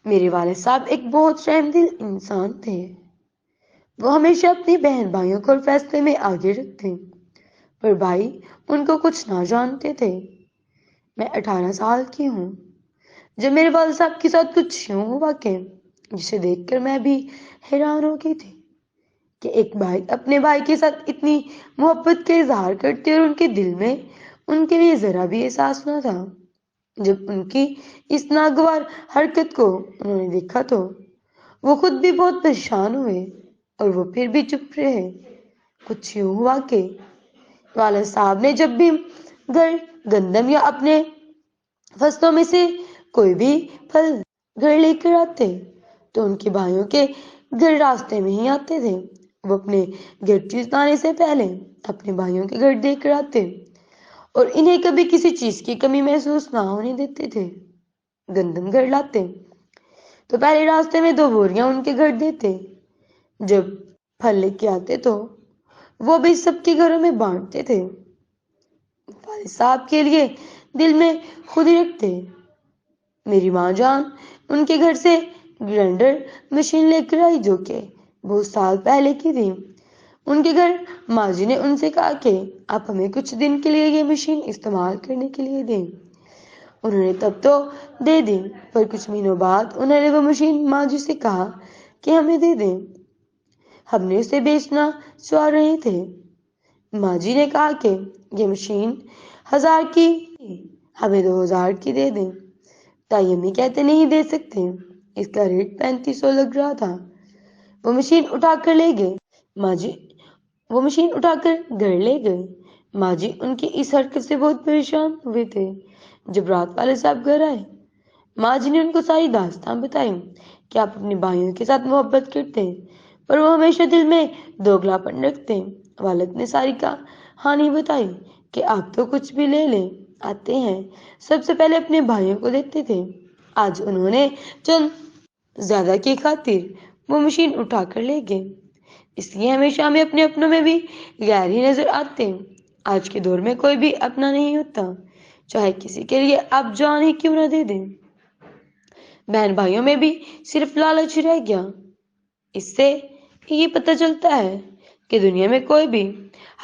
میرے والد صاحب ایک بہت رحم دل انسان تھے۔ وہ ہمیشہ اپنی بہن بھائیوں کو فیصلے میں آگے رکھتے، پر بھائی ان کو کچھ نہ جانتے تھے۔ میں 18 سال کی ہوں جب میرے والد صاحب کے ساتھ کچھ یوں ہوا کہ جسے دیکھ کر میں بھی حیران ہو گئی تھی کہ ایک بھائی اپنے بھائی کے ساتھ اتنی محبت کا اظہار کرتے اور ان کے دل میں ان کے لیے ذرا بھی احساس نہ تھا۔ جب ان کی اس ناگوار حرکت کو انہوں نے دیکھا تو وہ خود بھی بہت پریشان ہوئے اور وہ پھر بھی چپ رہے۔ کچھ یوں ہوا کہ والد صاحب نے جب بھی گھر گندم یا اپنے فصلوں میں سے کوئی بھی پھل گھر لے کر آتے تو ان کے بھائیوں کے گھر راستے میں ہی آتے تھے۔ وہ اپنے گھر چیز لانے سے پہلے اپنے بھائیوں کے گھر دیکھ کر آتے اور انہیں کبھی کسی چیز کی کمی محسوس نہ ہونے دیتے تھے۔ گندم گھر لاتے تو پہلے راستے میں 2 بوریاں ان کے گھر دیتے۔ جب پھل لے کے آتے تو وہ بھی سب کے گھروں میں بانٹتے تھے۔ والد صاحب کے لیے دل میں خود ہی رکھتے۔ میری ماں جان ان کے گھر سے گرائنڈر مشین لے کر آئی جو کہ بہت سال پہلے کی تھی۔ ان کے گھر ماں جی نے ان سے کہا کہ آپ ہمیں کچھ دن کے لیے یہ مشین استعمال کرنے کے لیے دیں۔ انہوں نے تب تو دے دی، پر کچھ مہینوں بعد انہوں نے وہ مشین ماں جی سے کہا کہ ہمیں دے دیں، ہم نے اسے بیچنا چاہ رہے تھے۔ ماں جی نے کہا کہ یہ مشین 1000 کی ہمیں 2000 کی دے دیں۔ تائی امی کہتے نہیں دے سکتے، اس کا ریٹ 3500 لگ رہا تھا۔ وہ مشین اٹھا کر لے گئے ماں جی وہ مشین اٹھا کر گھر لے گئے۔ ماں جی ان کی اس حرکت سے بہت پریشان ہوئے تھے۔ جب رات والد صاحب گھر آئے، ماں جی نے ان کو ساری داستان بتائی کہ آپ اپنے بھائیوں کے ساتھ محبت کرتے ہیں پر وہ ہمیشہ دل میں دوگلاپن رکھتے ہیں۔ والد نے ساری کہانی بتائی کہ آپ تو کچھ بھی لے لیں آتے ہیں سب سے پہلے اپنے بھائیوں کو دیتے تھے۔ آج انہوں نے چند زیادہ کی خاطر وہ مشین اٹھا کر لے گئے، اس لیے ہمیشہ ہمیں اپنے اپنوں میں بھی غیر ہی نظر آتے ہیں۔ آج کے دور میں کوئی بھی اپنا نہیں ہوتا، چاہے کسی کے لیے آپ جان ہی کیوں نہ دے دیں۔ بہن بھائیوں میں بھی صرف لالچ رہ گیا۔ اس سے یہ پتہ چلتا ہے کہ دنیا میں کوئی بھی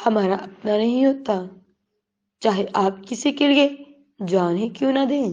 ہمارا اپنا نہیں ہوتا، چاہے آپ کسی کے لیے جان ہی کیوں نہ دیں۔